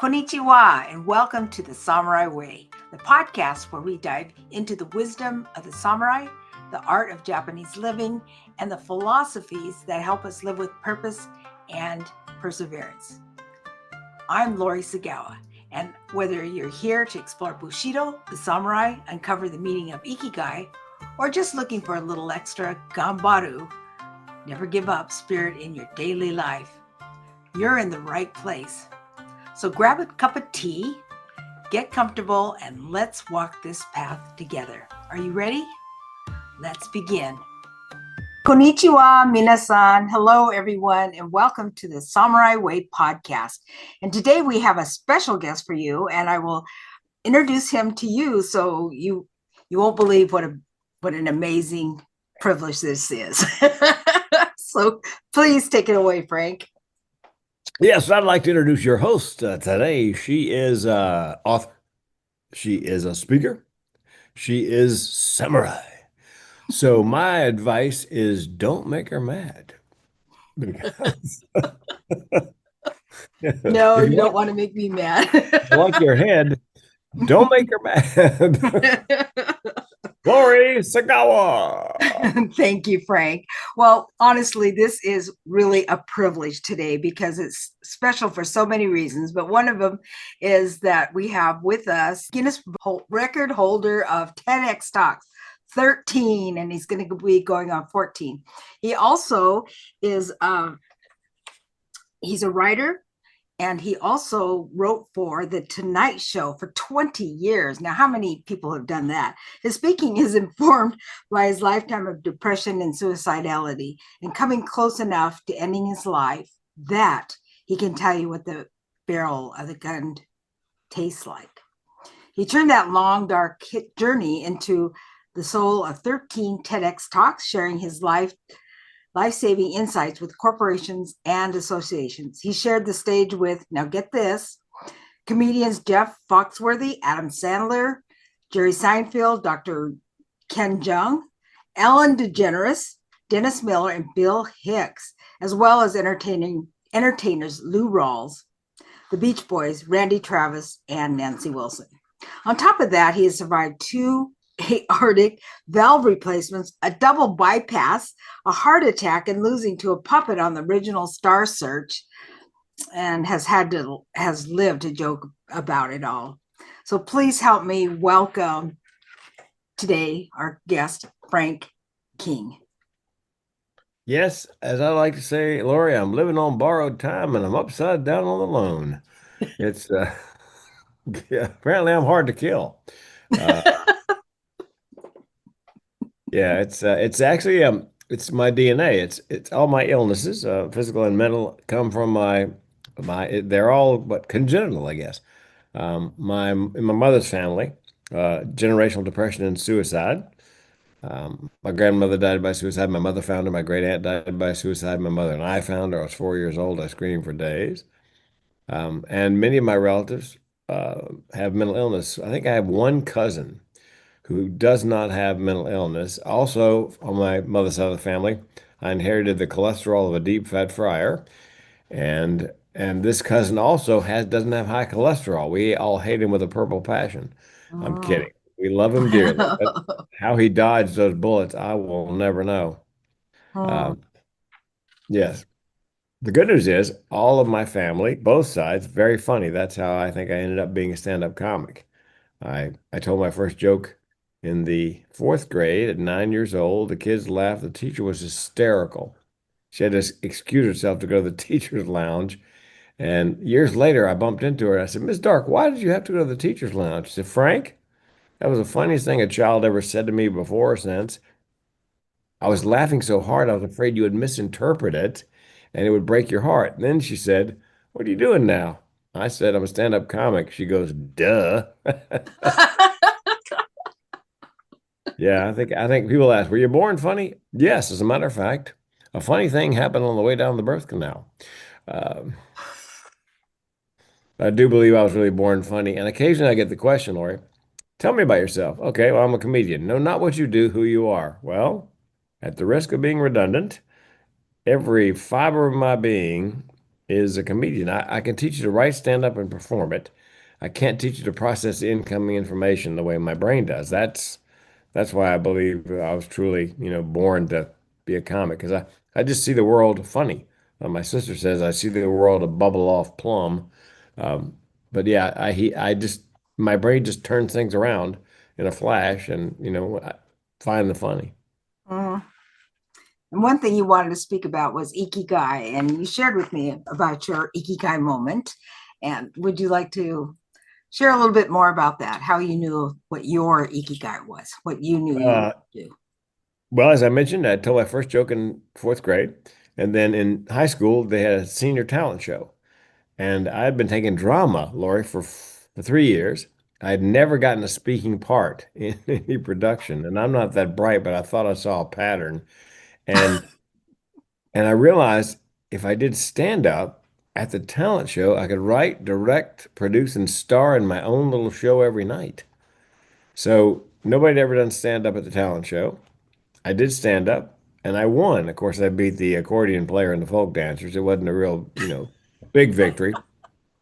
Konnichiwa, and welcome to the Samurai Way, the podcast where we dive into the wisdom of the samurai, the art of Japanese living, and the philosophies that help us live with purpose and perseverance. I'm Lori Sagawa, and whether you're here to explore Bushido, the samurai, uncover the meaning of Ikigai, or just looking for a little extra ganbaru, never give up spirit in your daily life, you're in the right place. So grab a cup of tea, get comfortable, and let's walk this path together. Are you ready? Let's begin. Konnichiwa, minasan. Hello, everyone, and welcome to the Samurai Way podcast. And today we have a special guest for you, and I will introduce him to you so you won't believe what an amazing privilege this is. So please take it away, Frank. Yes, I'd like to introduce your host today. She is author. She is a speaker. She is samurai. So my advice is don't make her mad. Because No, you don't want to make me mad. like your head, don't make her mad. Lori Sagawa. Thank you, Frank. Well, honestly, this is really a privilege today because it's special for so many reasons. But one of them is that we have with us Guinness Record holder of TEDx Talks, 13, and he's going to be going on 14. He also is he's a writer. And he also wrote for The Tonight Show for 20 years. Now, how many people have done that? His speaking is informed by his lifetime of depression and suicidality and coming close enough to ending his life that he can tell you what the barrel of the gun tastes like. He turned that long, dark journey into the soul of 13 TEDx Talks, sharing his life-saving insights with corporations and associations. He shared the stage with, now get this, comedians Jeff Foxworthy, Adam Sandler, Jerry Seinfeld, Dr. Ken Jeong, Ellen DeGeneres, Dennis Miller, and Bill Hicks, as well as entertainers Lou Rawls, the Beach Boys, Randy Travis, and Nancy Wilson. On top of that, he has survived 2 aortic valve replacements, a double bypass, a heart attack, and losing to a puppet on the original Star Search, and has lived to joke about it all. So please help me welcome today our guest, Frank King. Yes, as I like to say, Lori, I'm living on borrowed time and I'm upside down on the loan. It's yeah, apparently I'm hard to kill. Yeah, it's actually it's my DNA. It's all my illnesses, physical and mental, come from they're all but congenital, I guess. In my mother's family, generational depression and suicide. My grandmother died by suicide. My mother found her. My great aunt died by suicide. My mother and I found her. I was 4 years old. I screamed for days. And many of my relatives have mental illness. I think I have one cousin who does not have mental illness. Also, on my mother's side of the family, I inherited the cholesterol of a deep fat fryer, and this cousin also doesn't have high cholesterol. We all hate him with a purple passion. I'm kidding. We love him dearly. But how he dodged those bullets, I will never know. Yes. The good news is all of my family, both sides, very funny. That's how I think I ended up being a stand-up comic. I told my first joke in the 4th grade at 9 years old. The kids laughed. The teacher was hysterical. She had to excuse herself to go to the teacher's lounge. And years later, I bumped into her and I said, Miss Dark, why did you have to go to the teacher's lounge? She said, Frank, that was the funniest thing a child ever said to me before or since. I was laughing so hard, I was afraid you would misinterpret it and it would break your heart. And then she said, what are you doing now? I said, I'm a stand-up comic. She goes, duh. Yeah, I think people ask, were you born funny? Yes, as a matter of fact, a funny thing happened on the way down the birth canal. I do believe I was really born funny. And occasionally I get the question, Lori, tell me about yourself. Okay, well, I'm a comedian. No, not what you do, who you are. Well, at the risk of being redundant, every fiber of my being is a comedian. I can teach you to write, stand up, and perform it. I can't teach you to process the incoming information the way my brain does. That's why I believe I was truly, born to be a comic because I just see the world funny. My sister says I see the world a bubble off plum. Um, but yeah, I just my brain just turns things around in a flash, and I find the funny. Mm. And one thing you wanted to speak about was Ikigai, and you shared with me about your Ikigai moment. And would you like to share a little bit more about that? How you knew what your Ikigai was, what you knew you Uh, would do? well, as I mentioned, I told my first joke in fourth grade, and then in high school they had a senior talent show. And I'd been taking drama, Lori, for 3 years. I'd never gotten a speaking part in any production, and I'm not that bright, but I thought I saw a pattern. And and I realized if I did stand up at the talent show, I could write, direct, produce, and star in my own little show every night. So nobody had ever done stand up at the talent show. I did stand up, and I won. Of course, I beat the accordion player and the folk dancers. It wasn't a real, big victory.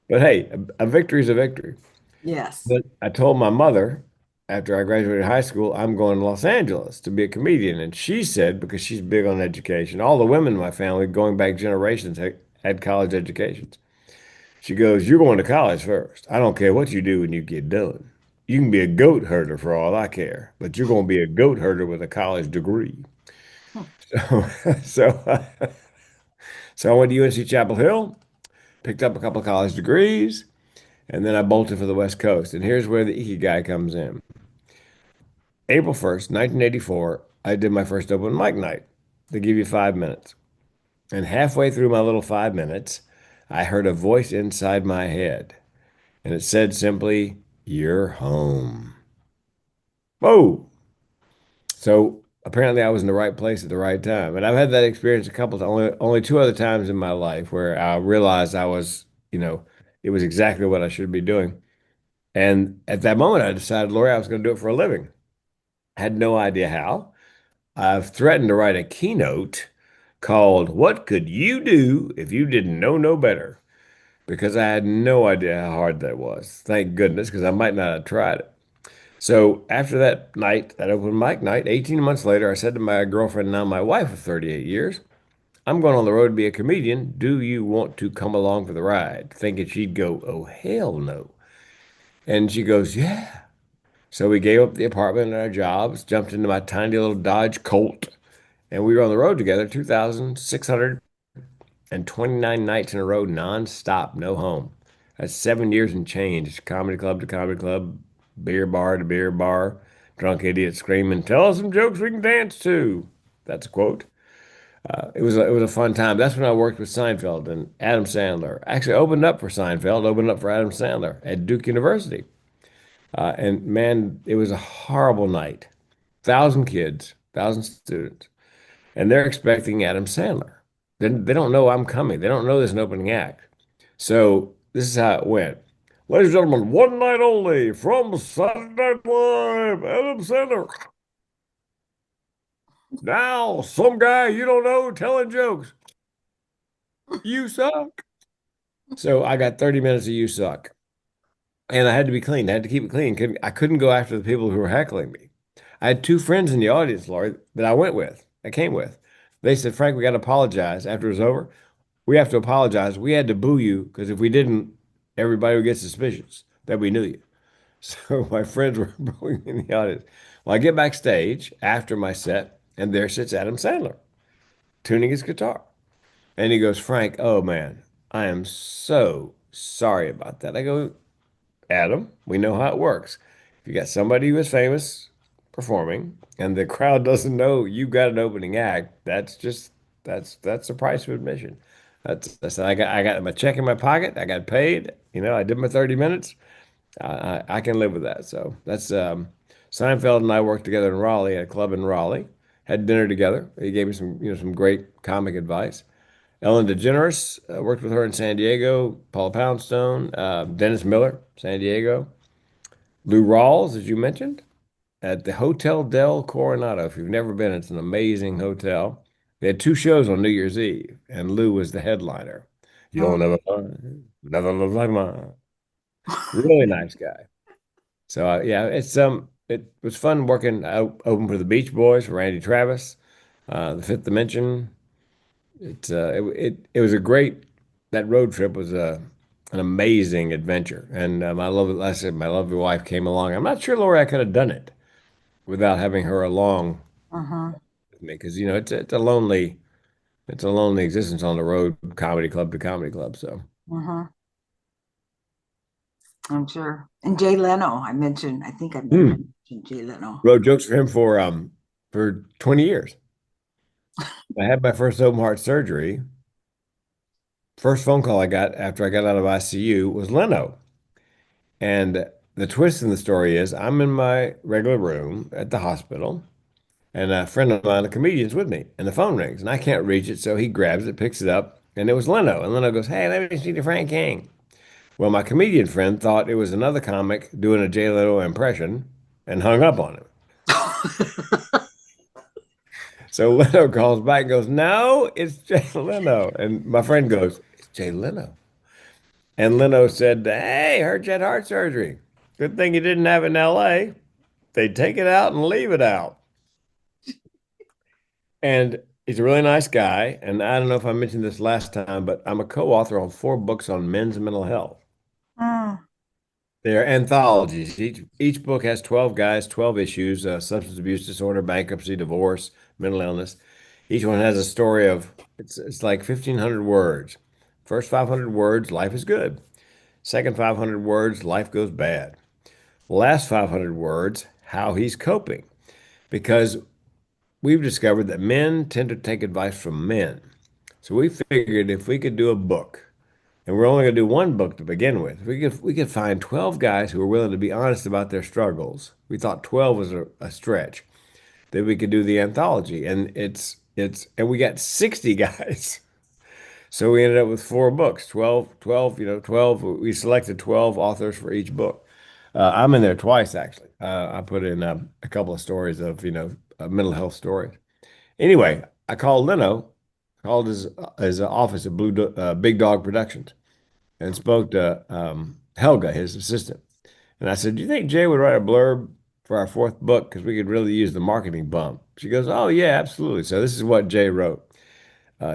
But hey, a victory is a victory. Yes. But I told my mother after I graduated high school, I'm going to Los Angeles to be a comedian. And she said, because she's big on education, all the women in my family going back generations had college educations. She goes, you're going to college first. I don't care what you do when you get done. You can be a goat herder for all I care, but you're going to be a goat herder with a college degree. So, so, so I went to UNC Chapel Hill, picked up a couple of college degrees, and then I bolted for the West Coast. And here's where the Ikigai comes in. April 1st, 1984, I did my first open mic night. They give you 5 minutes. And halfway through my little 5 minutes, I heard a voice inside my head. And it said simply, you're home. Whoa. So apparently I was in the right place at the right time. And I've had that experience a couple of only two other times in my life where I realized I was, it was exactly what I should be doing. And at that moment, I decided, Lori, I was going to do it for a living. I had no idea how. I've threatened to write a keynote called What Could You Do If You Didn't Know No Better? Because I had no idea how hard that was. Thank goodness, because I might not have tried it. So after that night, that open mic night, 18 months later, I said to my girlfriend, now my wife of 38 years, I'm going on the road to be a comedian. Do you want to come along for the ride? Thinking she'd go, oh, hell no. And she goes, yeah. So we gave up the apartment and our jobs, jumped into my tiny little Dodge Colt, and we were on the road together 2,629 nights in a row, nonstop, no home. That's 7 years and change, comedy club to comedy club, beer bar to beer bar, drunk idiots screaming, tell us some jokes we can dance to. That's a quote. It was a fun time. That's when I worked with Seinfeld and Adam Sandler. Actually, opened up for Seinfeld, opened up for Adam Sandler at Duke University. And man, it was a horrible night. 1,000 kids, 1,000 students, and they're expecting Adam Sandler. They don't know I'm coming. They don't know there's an opening act. So this is how it went. Ladies and gentlemen, one night only from Saturday Night Live, Adam Sandler. Now, some guy you don't know telling jokes. You suck. So I got 30 minutes of you suck. And I had to be clean. I had to keep it clean. I couldn't go after the people who were heckling me. I had two friends in the audience, Laurie, that I went with, I came with. They said, Frank, we got to apologize after it was over. We have to apologize. We had to boo you because if we didn't, everybody would get suspicious that we knew you. So my friends were booing me in the audience. Well, I get backstage after my set, and there sits Adam Sandler tuning his guitar. And he goes, Frank, oh man, I am so sorry about that. I go, Adam, we know how it works. If you got somebody who is famous performing and the crowd doesn't know you got an opening act, that's the price of admission. That's I got my check in my pocket. I got paid. I did my 30 minutes. I can live with that. So that's Seinfeld and I worked together in Raleigh at a club in Raleigh. Had dinner together. He gave me some great comic advice. Ellen DeGeneres, worked with her in San Diego. Paula Poundstone, Dennis Miller, San Diego. Lou Rawls, as you mentioned, at the Hotel del Coronado. If you've never been, it's an amazing hotel. They had two shows on New Year's Eve, and Lou was the headliner. You'll never look like mine. Really nice guy. So yeah, it was fun working out open for the Beach Boys, for Randy Travis, the Fifth Dimension. It was a great that road trip was an amazing adventure, and like I said, my lovely wife came along. I'm not sure, Lori, I could have done it without having her along Uh-huh. with me because it's a lonely existence on the road, comedy club to comedy club. So Uh-huh. I'm sure. And Jay Leno, I think I Hmm. mentioned Jay Leno. Wrote jokes for him for 20 years. I had my first open heart surgery. First phone call I got after I got out of ICU was Leno. And the twist in the story is I'm in my regular room at the hospital, and a friend of mine, a comedian's with me, and the phone rings, and I can't reach it, so he grabs it, picks it up, and it was Leno. And Leno goes, "Hey, let me see the Frank King." Well, my comedian friend thought it was another comic doing a Jay Leno impression and hung up on him. So Leno calls back and goes, "No, it's Jay Leno." And my friend goes, "It's Jay Leno." And Leno said, "Hey, heard you had heart surgery. Good thing you didn't have it in LA. They take it out and leave it out." And he's a really nice guy. And I don't know if I mentioned this last time, but I'm a co-author on 4 books on men's mental health. Mm. They're anthologies. Each book has 12 guys, 12 issues, substance abuse disorder, bankruptcy, divorce, mental illness. Each one has a story of it's like 1,500 words. First 500 words, life is good. Second 500 words, life goes bad. Last 500 words, how he's coping. Because we've discovered that men tend to take advice from men. So we figured if we could do a book, and we're only going to do one book to begin with, we could find 12 guys who are willing to be honest about their struggles. We thought 12 was a stretch. Then we could do the anthology, and and we got 60 guys. So we ended up with 4 books, 12, 12. We selected 12 authors for each book. I'm in there twice, actually. I put in a couple of stories of, mental health stories. Anyway, I called Leno, called his office at Big Dog Productions, and spoke to Helga, his assistant. And I said, "Do you think Jay would write a blurb for our 4th book? Because we could really use the marketing bump." She goes, "Oh, yeah, absolutely." So this is what Jay wrote.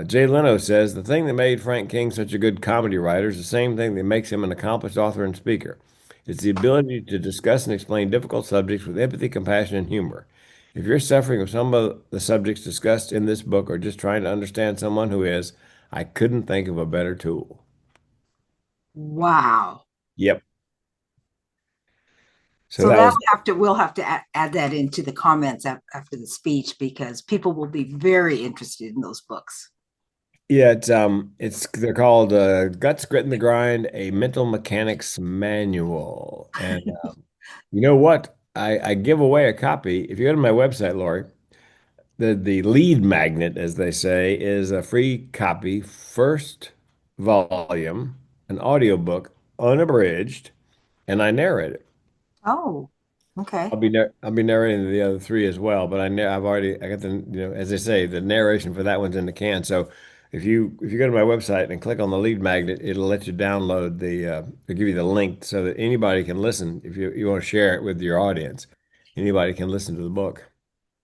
Jay Leno says, "The thing that made Frank King such a good comedy writer is the same thing that makes him an accomplished author and speaker. It's the ability to discuss and explain difficult subjects with empathy, compassion, and humor. If you're suffering with some of the subjects discussed in this book or just trying to understand someone who is, I couldn't think of a better tool." Wow. Yep. So So that that was, we'll have to add that into the comments after the speech because people will be very interested in those books. yeah, they're called Guts, Grit, and the Grind, a Mental Mechanics Manual. And you know what? I give away a copy. If you go to my website, Lori, the lead magnet, as they say, is a free copy, first volume, an audiobook, unabridged, and I narrate it. Oh, okay. I'll be narrating the other 3 as well, but I got as they say, the narration for that one's in the can. So if you go to my website and click on the lead magnet, it'll let you download it'll give you the link so that anybody can listen if you want to share it with your audience. Anybody can listen to the book.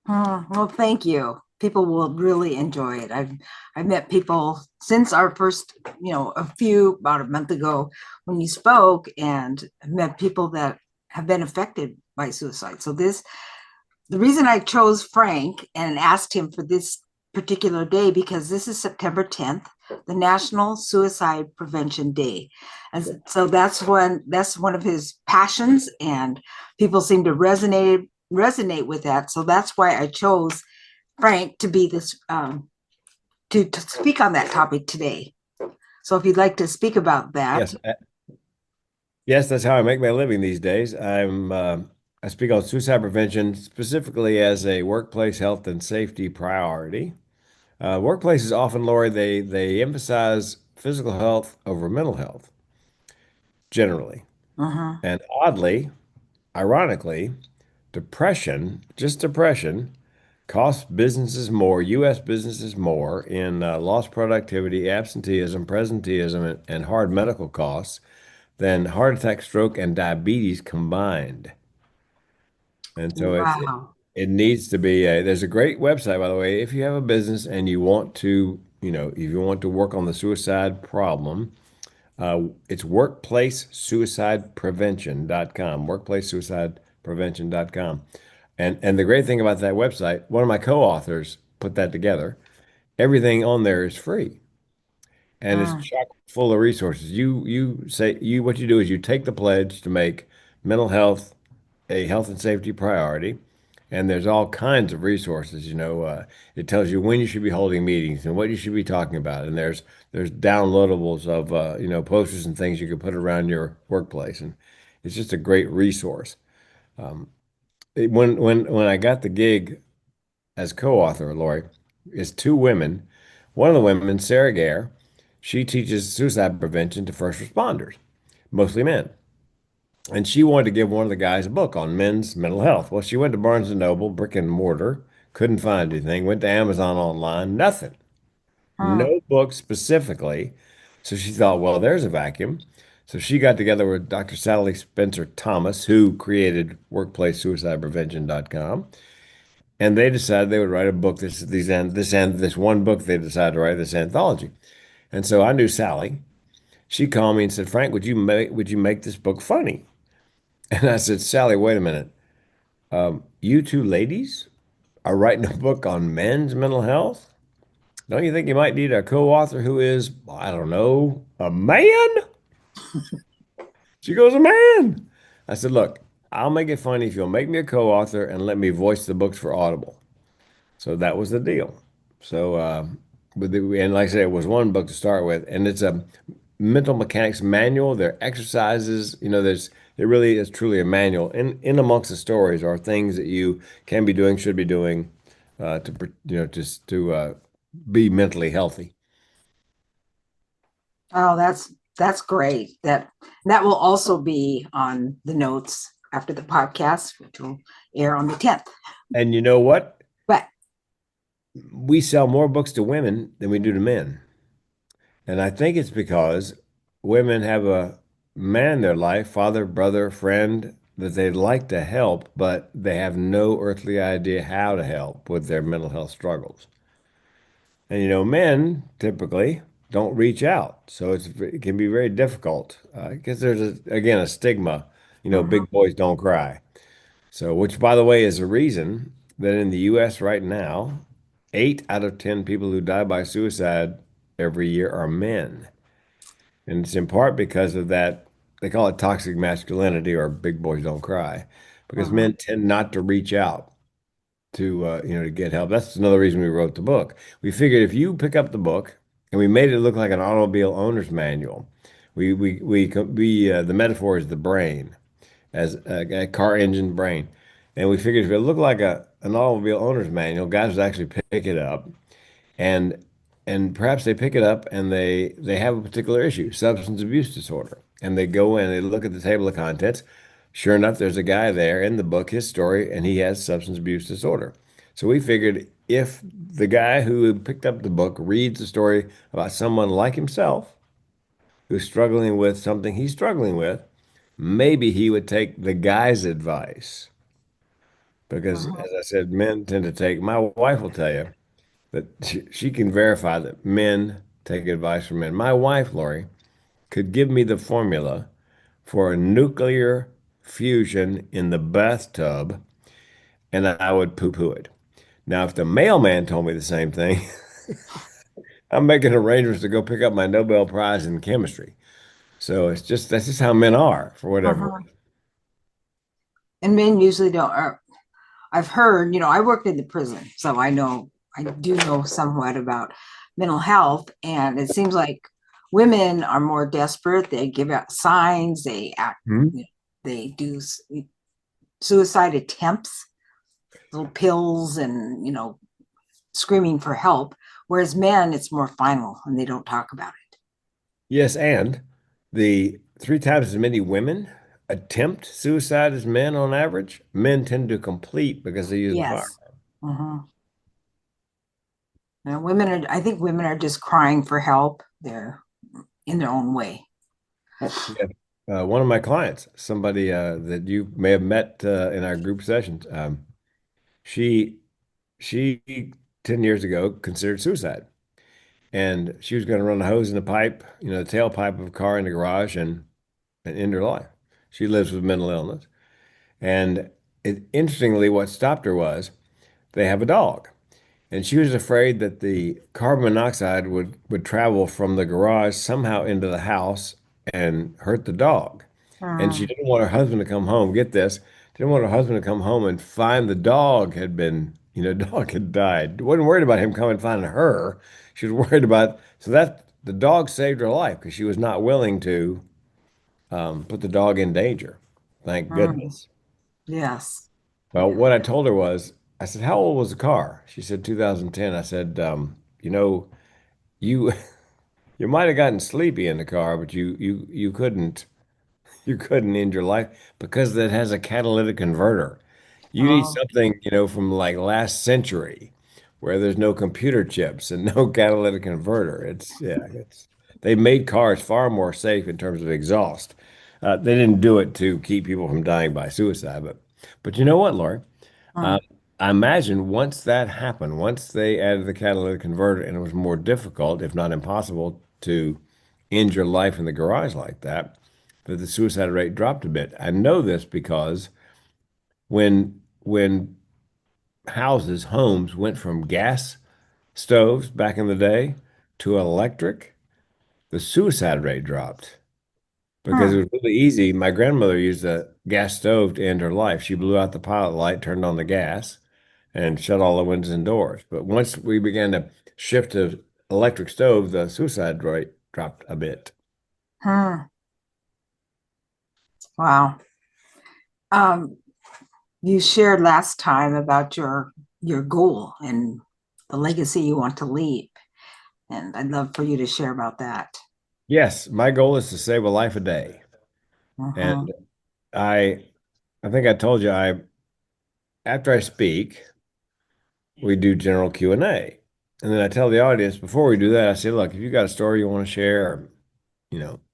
Well, thank you. People will really enjoy it. I've met people since our first, about a month ago when you spoke, and I've met people that have been affected by suicide. So the reason I chose Frank and asked him for this particular day because this is September 10th, the National Suicide Prevention Day. And so that's one of his passions, and people seem to resonate with that. So that's why I chose Frank to be this to speak on that topic today. So if you'd like to speak about that. Yes, yes, that's how I make my living these days. I speak on suicide prevention specifically as a workplace health and safety priority. Workplaces often, Lori, they emphasize physical health over mental health generally. Uh-huh. And oddly, ironically, just depression costs businesses more, U.S. businesses more in lost productivity, absenteeism, presenteeism, and hard medical costs than heart attack, stroke, and diabetes combined. And so Wow. it needs to be there's a great website, by the way, if you have a business and you want to, if you want to work on the suicide problem, it's workplacesuicideprevention.com, workplacesuicideprevention.com. And the great thing about that website, one of my co-authors put that together. Everything on there is free and it's Mm. chock full of resources. You say you what you do is you take the pledge to make mental health a health and safety priority. And there's all kinds of resources, it tells you when you should be holding meetings and what you should be talking about. And there's downloadables of posters and things you can put around your workplace. And it's just a great resource. When I got the gig as co-author, Lori, is two women. One of the women, Sarah Gare, she teaches suicide prevention to first responders, mostly men. And she wanted to give one of the guys a book on men's mental health. Well, she went to Barnes and Noble, brick and mortar, couldn't find anything, went to Amazon online, nothing. Mm. No book specifically. So she thought, well, there's a vacuum. So she got together with Dr. Sally Spencer Thomas, who created workplacesuicideprevention.com, and they decided they would write a book. This one book they decided to write, this anthology. And so I knew Sally. She called me and said, Frank, would you make this book funny? And I said, Sally, wait a minute. You two ladies are writing a book on men's mental health? Don't you think you might need a co-author who is, I don't know, a man? She goes, a man. I said, look, I'll make it funny if you'll make me a co-author and let me voice the books for Audible. So that was the deal. So, and like I said, it was one book to start with, and it's a mental mechanics manual. There are exercises, it really is truly a manual. In amongst the stories are things that you can be doing, should be doing, just to be mentally healthy. Oh, that's great. That will also be on the notes after the podcast, which will air on the 10th. And you know what? But We sell more books to women than we do to men. And I think it's because women have a man in their life, father, brother, friend, that they'd like to help, but they have no earthly idea how to help with their mental health struggles. And men typically don't reach out. So it can be very difficult because there's, again, a stigma, mhm. big boys don't cry. So, which, by the way, is a reason that in the US right now, 8 out of 10 people who die by suicide every year are men. And it's in part because of that, they call it toxic masculinity or big boys don't cry, because Mhm. men tend not to reach out to get help. That's another reason we wrote the book. We figured if you pick up the book and we made it look like an automobile owner's manual, the metaphor is the brain as a car engine brain. And we figured if it looked like an automobile owner's manual, guys would actually pick it up and and perhaps they pick it up and they have a particular issue, substance abuse disorder, and they go in, they look at the table of contents. Sure enough, there's a guy there in the book, his story, and he has substance abuse disorder. So we figured if the guy who picked up the book reads a story about someone like himself who's struggling with something he's struggling with, maybe he would take the guy's advice. Because Mhm. as I said, men tend to take, my wife will tell you, that she can verify that men take advice from men. My wife, Lori, could give me the formula for a nuclear fusion in the bathtub, and I would poo-poo it. Now, if the mailman told me the same thing, I'm making arrangements to go pick up my Nobel Prize in chemistry. So that's just how men are, for whatever Mhm. And men usually don't. I've heard, I worked in the prison, so I do know somewhat about mental health. And it seems like women are more desperate. They give out signs, they act, reason. they do suicide attempts, little pills, and, screaming for help. Whereas men, it's more final and they don't talk about it. Yes, and the 3 times as many women attempt suicide as men on average. Men tend to complete because they use a Yes. firearm. Hmm. And women are, I think women are just crying for help. They're in their own way. Yeah. One of my clients, somebody that you may have met in our group sessions, she she 10 years ago considered suicide. And she was going to run a hose in the pipe, the tailpipe of a car in the garage and end her life. She lives with mental illness. And interestingly, what stopped her was they have a dog. And she was afraid that the carbon monoxide would travel from the garage somehow into the house and hurt the dog. And she Mm, didn't want her husband to come home, get this, didn't want her husband to come home and find the dog had been, dog had died. Wasn't worried about him coming and finding her. She was worried about, so that the dog saved her life because she was not willing to put the dog in danger. Thank mm, goodness. yes. Well, what I told her was, I said, how old was the car? She said 2010. I said, you know, you you might have gotten sleepy in the car, but you couldn't you couldn't end your life because it has a catalytic converter. You need Oh, something, from like last century where there's no computer chips and no catalytic converter. It's they made cars far more safe in terms of exhaust. They didn't do it to keep people from dying by suicide, but you know what, Lori? mm, Uh, I imagine once that happened, once they added the catalytic converter and it was more difficult, if not impossible, to end your life in the garage like that, that the suicide rate dropped a bit. I know this because when homes went from gas stoves back in the day to electric, the suicide rate dropped because it mm, was really easy. My grandmother used a gas stove to end her life. She blew out the pilot light, turned on the gas, and shut all the windows and doors. But once we began to shift to electric stove, the suicide rate dropped a bit. mm. Wow. Um, you shared last time about your goal and the legacy you want to leave, and I'd love for you to share about that. Yes, my goal is to save a life a day. And Mm-hmm. I I think I told you after I speak, we do general Q&A. And then I tell the audience before we do that, I say, look, if you got a story you want to share, or,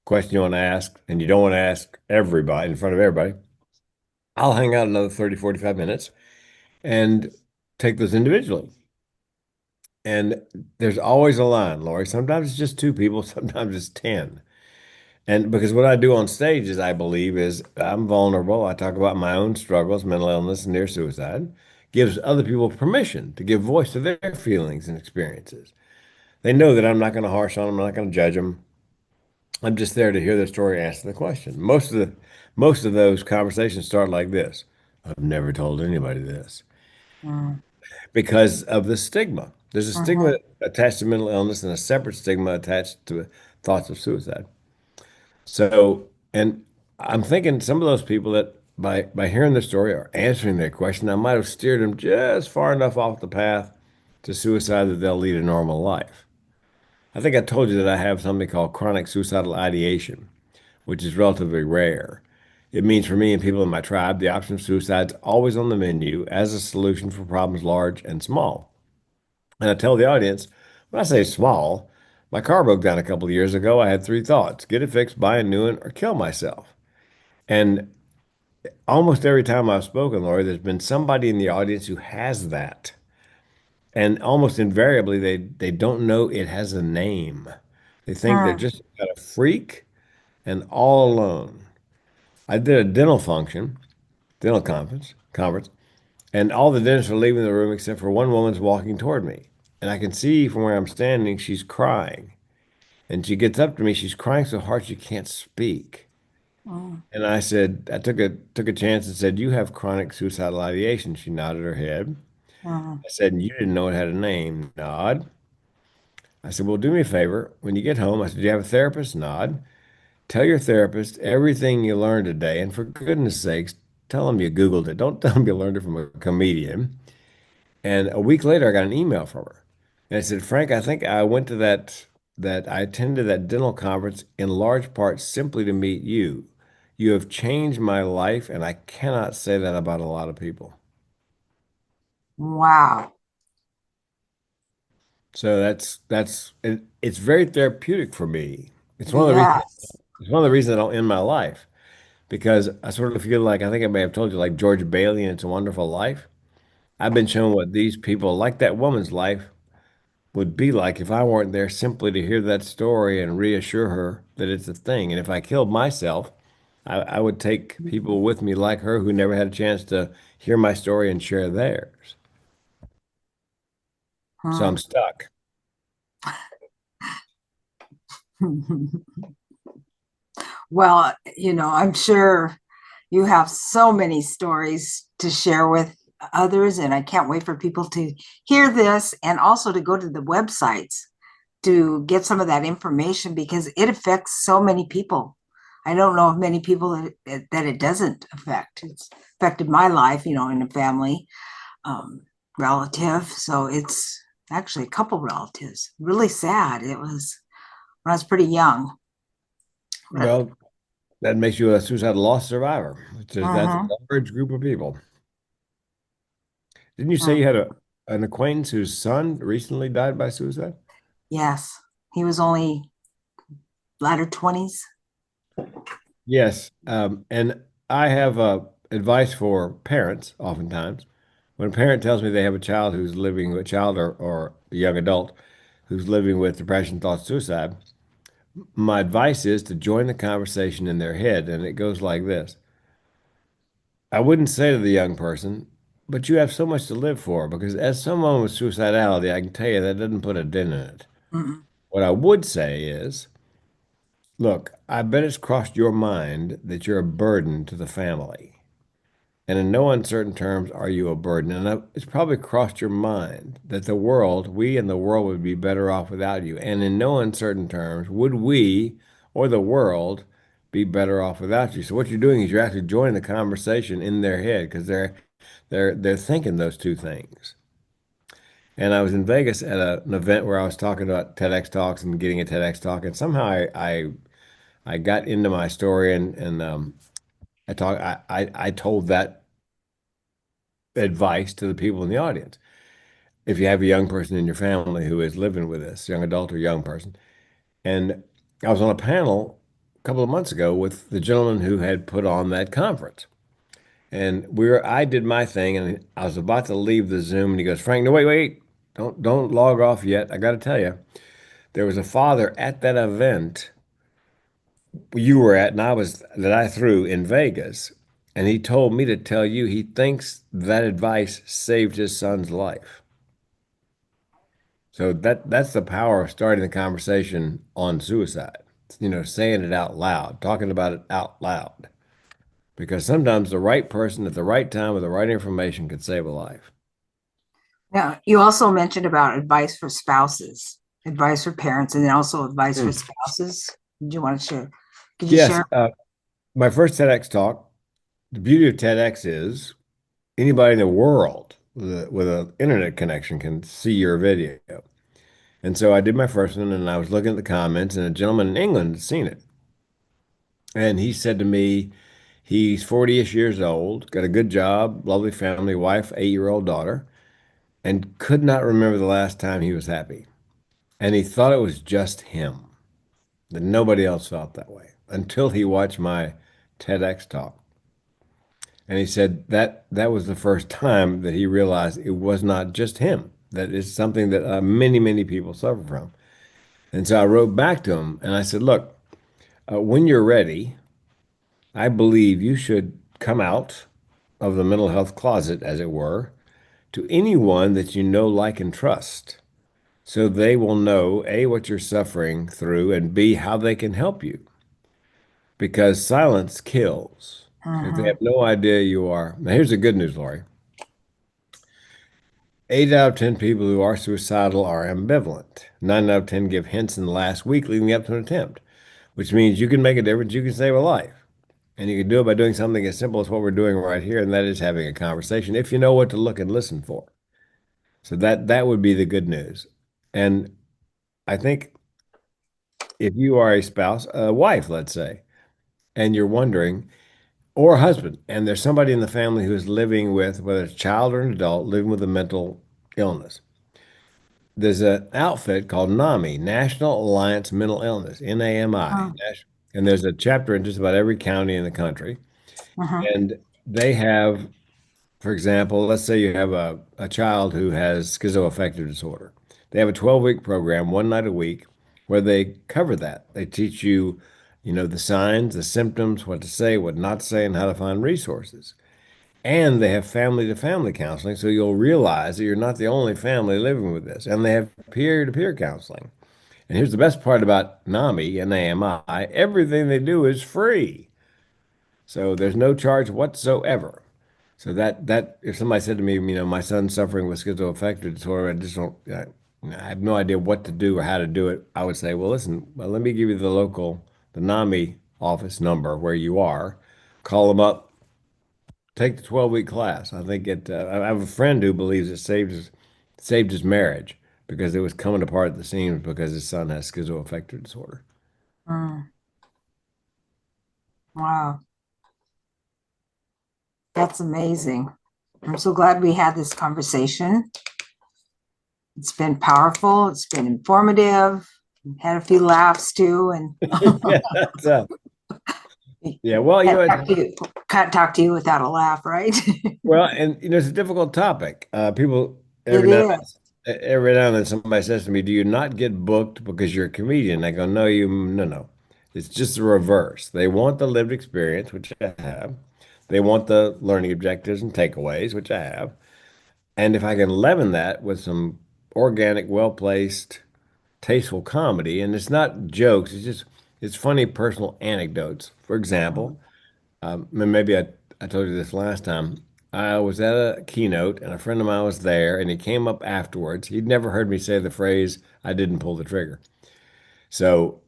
question you want to ask, and you don't want to ask everybody in front of everybody, I'll hang out another 30, 45 minutes and take those individually. And there's always a line, Lori. Sometimes it's just two people, sometimes it's 10. And because what I do on stage is, I believe, is I'm vulnerable. I talk about my own struggles, mental illness, and near suicide. Gives other people permission to give voice to their feelings and experiences. They know that I'm not going to harsh on them. I'm not going to judge them. I'm just there to hear their story, answer the question. Most of those conversations start like this. I've never told anybody this Mm, because of the stigma. There's a stigma mm-hmm. attached to mental illness and a separate stigma attached to thoughts of suicide. So, and I'm thinking some of those people that by hearing the story or answering their question, I might have steered them just far enough off the path to suicide that they'll lead a normal life. I think I told you that I have something called chronic suicidal ideation, which is relatively rare. It means for me and people in my tribe, the option of suicide is always on the menu as a solution for problems large and small. And I tell the audience, when I say small, my car broke down a couple of years ago. I had three thoughts: get it fixed, buy a new one, or kill myself. And almost every time I've spoken, Lori, there's been somebody in the audience who has that. And almost invariably, they don't know it has a name. They think they're Mm, just got a freak and all alone. I did a dental conference, and all the dentists are leaving the room except for one woman's walking toward me. And I can see from where I'm standing, she's crying. And she gets up to me, she's crying so hard she can't speak. mm, And I said, I took a chance and said, you have chronic suicidal ideation. She nodded her head. mm, I said, you didn't know it had a name. Nod. I said, well, do me a favor. When you get home, I said, do you have a therapist? Nod. Tell your therapist everything you learned today. And for goodness sakes, tell them you Googled it. Don't tell them you learned it from a comedian. And a week later, I got an email from her. And I said, Frank, I think I went to that I attended that dental conference in large part simply to meet you. You have changed my life, and I cannot say that about a lot of people. wow. So it's very therapeutic for me. It's one of the reasons Yes. it's one of the reasons I don't end my life because I sort of feel like I think I may have told you like George Bailey and It's a Wonderful Life. I've been shown what these people, like that woman's life, would be like if I weren't there simply to hear that story and reassure her that it's a thing. And if I killed myself, I would take people with me like her who never had a chance to hear my story and share theirs. So I'm Hmm. stuck. Well, I'm sure you have so many stories to share with others, and I can't wait for people to hear this and also to go to the websites to get some of that information because it affects so many people. I don't know of many people that it doesn't affect. It's affected my life, in a family, um, relative. So it's actually a couple relatives. Really sad. It was when I was pretty young. But Well, that makes you a suicidal loss survivor, which is that's a mhm, large group of people. Didn't you say you mhm. had an acquaintance whose son recently died by suicide? Yes, he was only latter 20s. Yes. And I have advice for parents oftentimes. When a parent tells me they have a child who's living with child or a young adult who's living with depression, thoughts, suicide, my advice is to join the conversation in their head. And it goes like this. I wouldn't say to the young person, but you have so much to live for, because as someone with suicidality, I can tell you that doesn't put a dent in it. Mm-mm. What I would say is, look, I bet it's crossed your mind that you're a burden to the family. And in no uncertain terms are you a burden. And it's probably crossed your mind that we and the world would be better off without you. And in no uncertain terms would we or the world be better off without you. So what you're doing is you're actually joining the conversation in their head because they're thinking those two things. And I was in Vegas at an event where I was talking about TEDx Talks and getting a TEDx talk, and somehow I got into my story and I told that advice to the people in the audience. If you have a young person in your family who is living with this, young adult or young person. And I was on a panel a couple of months ago with the gentleman who had put on that conference. And I did my thing and I was about to leave the Zoom and he goes, Frank, no, wait, wait. Don't log off yet. I got to tell you, there was a father at that event you were at and that I threw in Vegas. And he told me to tell you he thinks that advice saved his son's life. So that's the power of starting the conversation on suicide. Saying it out loud, talking about it out loud. Because sometimes the right person at the right time with the right information could save a life. Now, you also mentioned about advice for spouses, advice for parents, and then also advice for Mm. spouses. Did you want to share? Could you Yes, share? my first TEDx talk, the beauty of TEDx is anybody in the world with an internet connection can see your video. And so I did my first one and I was looking at the comments and a gentleman in England had seen it. And he said to me, he's 40-ish years old, got a good job, lovely family, wife, 8-year-old daughter, and could not remember the last time he was happy. And he thought it was just him, that nobody else felt that way until he watched my TEDx talk. And he said that was the first time that he realized it was not just him, that it's something that many, many people suffer from. And so I wrote back to him and I said, look, when you're ready, I believe you should come out of the mental health closet, as it were, to anyone that you know, like, and trust. So they will know A, what you're suffering through, and B, how they can help you. Because silence kills. If they Mhm. have no idea you are. Now, here's the good news, Lori. 8 out of 10 people who are suicidal are ambivalent. 9 out of 10 give hints in the last week leading up to an attempt, which means you can make a difference. You can save a life. And you can do it by doing something as simple as what we're doing right here, and that is having a conversation if you know what to look and listen for. So that would be the good news. And I think if you are a spouse, a wife, let's say, and you're wondering, or a husband, and there's somebody in the family who's living with, whether it's a child or an adult, living with a mental illness, there's an outfit called NAMI, National Alliance Mental Illness, NAMI. Mm, And there's a chapter in just about every county in the country. mhm, And they have, for example, let's say you have a child who has schizoaffective disorder. They have a 12-week program, one night a week, where they cover that. They teach you, the signs, the symptoms, what to say, what not to say, and how to find resources. And they have family to family counseling, so you'll realize that you're not the only family living with this. And they have peer to peer counseling. And here's the best part about NAMI and AMI, everything they do is free. So there's no charge whatsoever. So that if somebody said to me, my son's suffering with schizoaffective disorder, I just don't, I have no idea what to do or how to do it. I would say, well, listen, let me give you the NAMI office number where you are. Call them up, take the 12-week class. I think I have a friend who believes it saved his marriage because it was coming apart at the seams because his son has schizoaffective disorder. mm. Wow, that's amazing. I'm so glad we had this conversation. It's been powerful. It's been informative. Had a few laughs too, and Yeah, yeah. Well, can't talk to you without a laugh, right? and it's a difficult topic. People It is. every now and then somebody says to me, "Do you not get booked because you're a comedian?" I go, "No, no. It's just the reverse. They want the lived experience, which I have. They want the learning objectives and takeaways, which I have. And if I can leaven that with some organic, well-placed, tasteful comedy, and it's not jokes, it's funny personal anecdotes. For example." And maybe I told you this last time. I was at a keynote and a friend of mine was there and he came up afterwards. He'd never heard me say the phrase, I didn't pull the trigger. So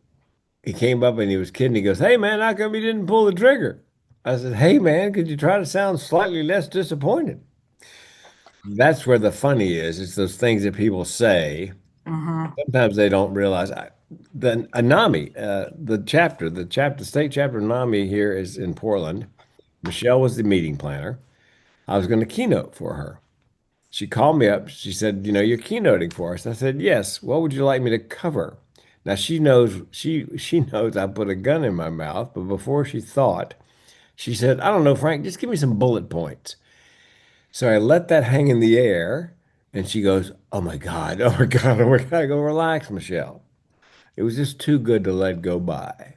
he came up and he was kidding. He goes, "Hey man, how come you didn't pull the trigger?" I said, "Hey man, could you try to sound slightly less disappointed?" That's where the funny is. It's those things that people say. Hmm. Sometimes they don't realize. The NAMI, the state chapter of NAMI here is in Portland. Michelle was the meeting planner. I was going to keynote for her. She called me up. She said, "You're keynoting for us." I said, "Yes. What would you like me to cover?" Now she knows I put a gun in my mouth, but before she thought, she said, "I don't know, Frank, just give me some bullet points." So I let that hang in the air, and she goes, "Oh my God, oh my God, oh my God." I go, "Relax, Michelle." It was just too good to let go by.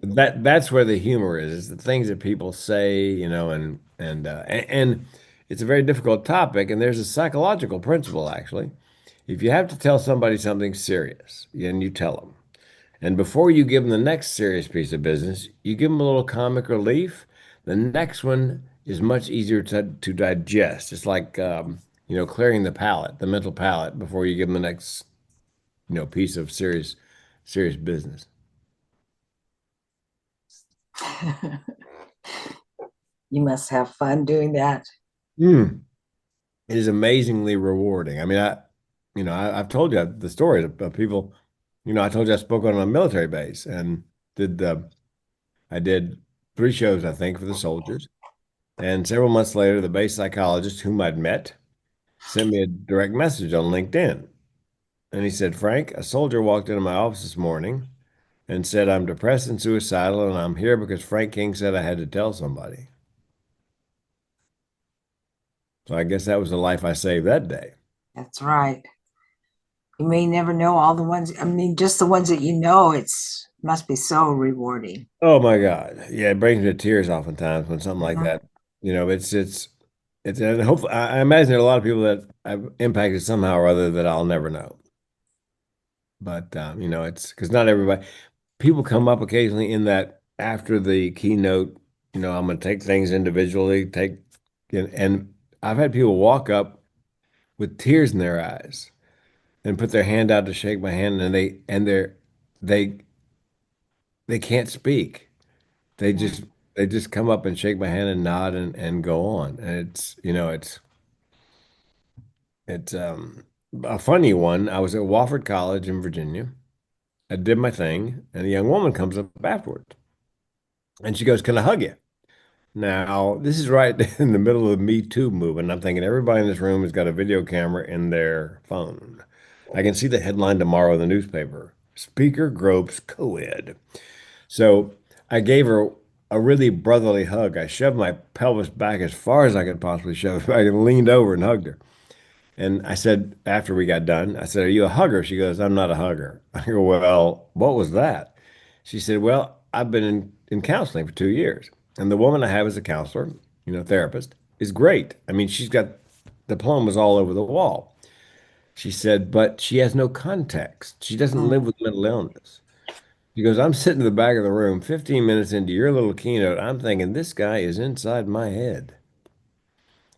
That's where the humor is the things that people say, and it's a very difficult topic, and there's a psychological principle actually. If you have to tell somebody something serious, and you tell them, and before you give them the next serious piece of business, you give them a little comic relief, the next one is much easier to digest. It's like clearing the palate, the mental palate, before you give them the next, piece of serious business. You must have fun doing that. Mm. It is amazingly rewarding. I mean, I've told you the stories of people. I told you I spoke on a military base and did I did 3 shows, I think, for the soldiers. And several months later, the base psychologist whom I'd met sent me a direct message on LinkedIn. And he said, "Frank, a soldier walked into my office this morning and said, I'm depressed and suicidal, and I'm here because Frank King said I had to tell somebody." So I guess that was the life I saved that day. That's right. You may never know all the ones. I mean, just the ones that you know, it's must be so rewarding. Oh my God. Yeah, it brings me to tears oftentimes when something like Mhm. that, and hopefully I imagine there are a lot of people that I've impacted somehow or other that I'll never know. But it's because not everybody people come up occasionally in that after the keynote, I'm gonna take things individually, and I've had people walk up with tears in their eyes and put their hand out to shake my hand and they they can't speak. They just Mm. they just come up and shake my hand and nod and go on. And it's a funny one. I was at Wofford College in Virginia. I did my thing, and a young woman comes up afterwards, and she goes, "Can I hug you?" Now, this is right in the middle of the Me Too movement. I'm thinking everybody in this room has got a video camera in their phone. I can see the headline tomorrow in the newspaper. Speaker gropes co-ed. So I gave her a really brotherly hug. I shoved my pelvis back as far as I could possibly shove it back and leaned over and hugged her. And I said, after we got done, I said, "Are you a hugger?" She goes, "I'm not a hugger." I go, "Well, what was that?" She said, "Well, I've been in counseling for 2 years. And the woman I have as a counselor, therapist, is great. I mean, she's got diplomas all over the wall." She said, "But she has no context. She doesn't live Mm, with mental illness." She goes, "I'm sitting in the back of the room, 15 minutes into your little keynote. I'm thinking, this guy is inside my head."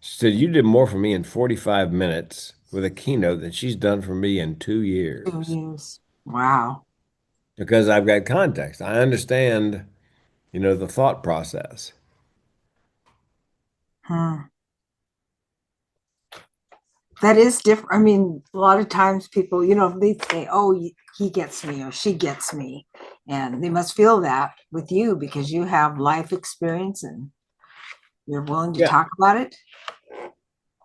She said, "You did more for me in 45 minutes with a keynote than she's done for me in 2 years." 2 years. Wow. Because I've got context. I understand, the thought process. Hmm. That is different. I mean, a lot of times people, they say, "Oh, he gets me or she gets me," and they must feel that with you because you have life experience and you're willing to Yeah. talk about it.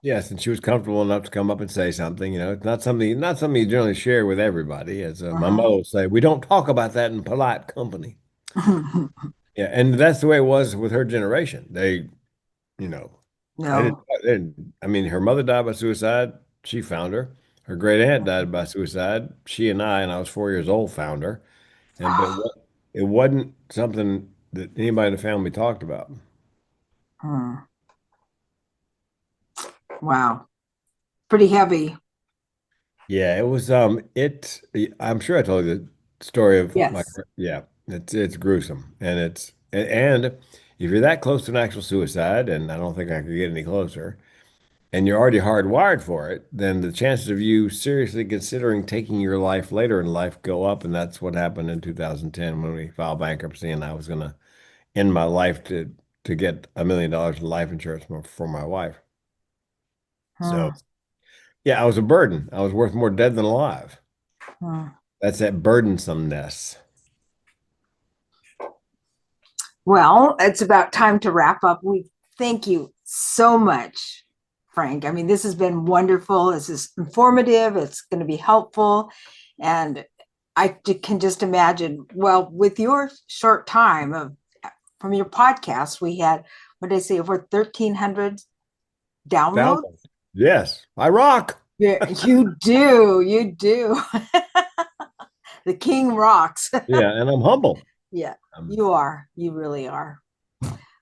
Yes, and she was comfortable enough to come up and say something. It's not something you generally share with everybody. As my Uh-huh. mother would say, we don't talk about that in polite company. Yeah, and that's the way it was with her generation. You know, I didn't, No. I didn't, I mean, her mother died by suicide. She found her. Her great aunt died by suicide. She and I was 4 years old, found her. It wasn't something that anybody in the family talked about. Hmm. Wow. Pretty heavy. Yeah, it was I'm sure I told you the story of Yes. yeah, it's gruesome. And if you're that close to an actual suicide, and I don't think I could get any closer, and you're already hardwired for it, then the chances of you seriously considering taking your life later in life go up. And that's what happened in 2010 when we filed bankruptcy and I was gonna end my life to get $1 million in life insurance for my wife. So Hmm. yeah, I was a burden. I was worth more dead than alive. Hmm. That's that burdensomeness. Well, it's about time to wrap up. We thank you so much, Frank. I mean, this has been wonderful. This is informative. It's going to be helpful. And can just imagine, well, with your short time of from your podcast, we had, what did I say, over 1,300 downloads? Download. Yes, I rock. Yeah, you do. You do. The king rocks. Yeah, and I'm humble. Yeah, Um, you are. You really are.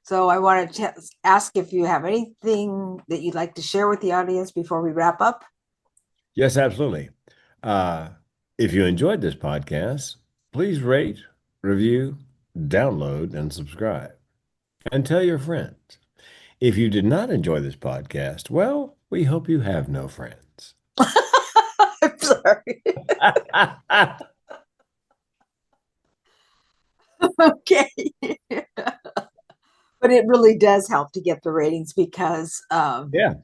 So I wanted to ask if you have anything that you'd like to share with the audience before we wrap up. yes, absolutely. Uh, if you enjoyed this podcast, please rate, review, download, and subscribe, and tell your friends. If you did not enjoy this podcast, well, we hope you have no friends. I'm sorry. Okay. But it really does help to get the ratings because Yeah.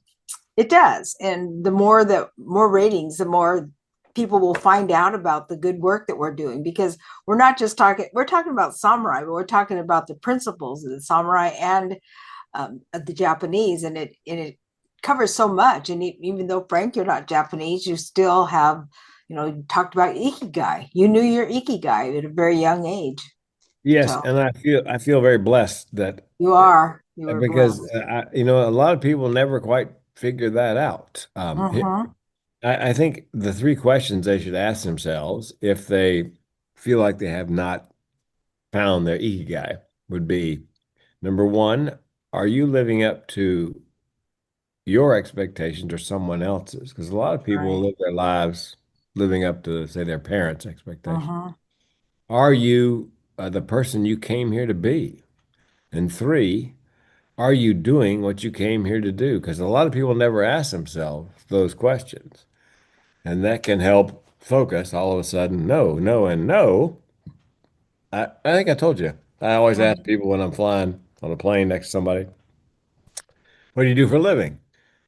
it does. And the more ratings, the more people will find out about the good work that we're doing because we're talking about samurai, but we're talking about the principles of the samurai and the Japanese, and it covers so much. And even though Frank, you're not Japanese, you still have, you talked about Ikigai. You knew your Ikigai at a very young age. Yes, So and I feel very blessed that you were because blessed. a lot of people never quite figure that out. Mm-hmm. I think the three questions they should ask themselves if they feel like they have not found their ikigai would be number one, are you living up to your expectations or someone else's? Because a lot of people Right. live their lives living up to, say, their parents' expectations. Mm-hmm. Are you the person you came here to be? And three, are you doing what you came here to do? Because a lot of people never ask themselves those questions. And that can help focus all of a sudden. No, no, and no. I think I told you. I always ask Mm-hmm. people when I'm flying on a plane next to somebody, what do you do for a living?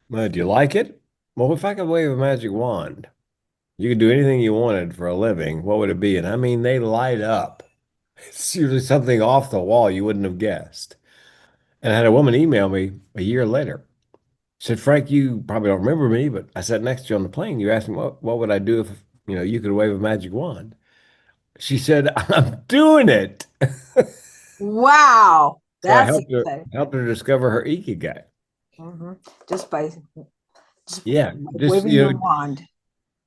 Well, do you like it? Well, if I could wave a magic wand, you could do anything you wanted for a living, what would it be? And I mean, they light up. It's usually something off the wall you wouldn't have guessed. And I had a woman email me a year later. Said, Frank, you probably don't remember me, but I sat next to you on the plane. You asked me what would I do if you could wave a magic wand. She said, I'm doing it. Wow, So I that's exciting. helped her discover her Ikigai. Mhm. Just by just Yeah, just waving your wand.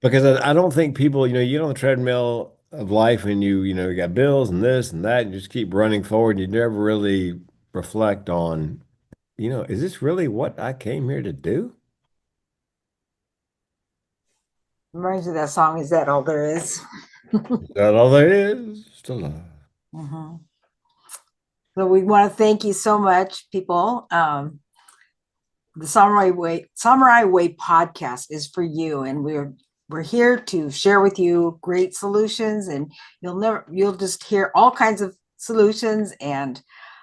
because I don't think people, you get on the treadmill of life and you got bills and this and that, and you just keep running forward. You never really reflect on, is this really what I came here to do? Reminds me of that song, Is That All There Is? Is that all there is to love? Mhm. So we want to thank you so much, people. The Samurai Way podcast is for you, and we're here to share with you great solutions, and you'll just hear all kinds of solutions and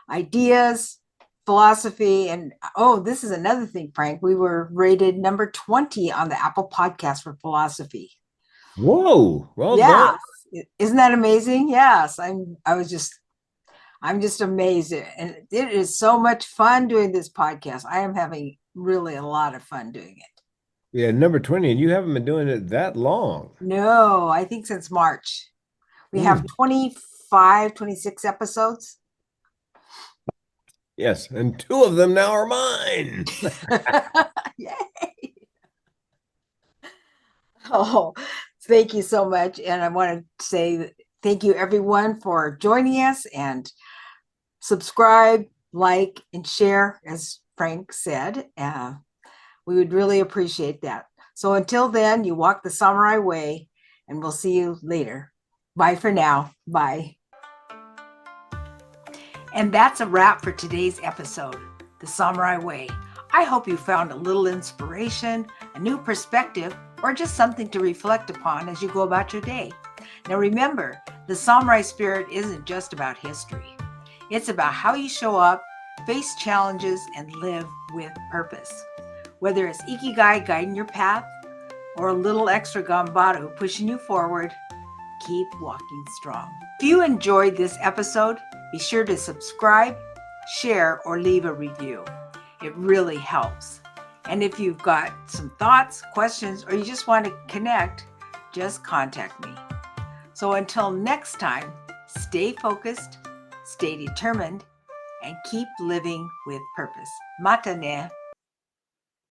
ideas, philosophy, and oh, this is another thing, Frank. We were rated number 20 on the Apple Podcast for philosophy. Whoa, well done. Yeah, isn't that amazing? Yes, I'm just amazed. And it is so much fun doing this podcast. I am having really a lot of fun doing it. Yeah, number 20, and you haven't been doing it that long. No, I think since March. We have Mm, 25, 26 episodes. yes, and two of them now are mine. Yay. Oh, thank you so much. And I want to say thank you everyone for joining us, and subscribe, like, and share, as Frank said. We would really appreciate that. So until then, you walk the samurai way, and we'll see you later. Bye for now. Bye. And that's a wrap for today's episode, The Samurai Way. I hope you found a little inspiration, a new perspective, or just something to reflect upon as you go about your day. Now remember, the samurai spirit isn't just about history. It's about how you show up, face challenges, and live with purpose. Whether it's Ikigai guiding your path or a little extra Gambaru pushing you forward, keep walking strong. If you enjoyed this episode, be sure to subscribe, share, or leave a review. It really helps. And if you've got some thoughts, questions, or you just want to connect, just contact me. So until next time, stay focused, stay determined, and keep living with purpose. Mata ne.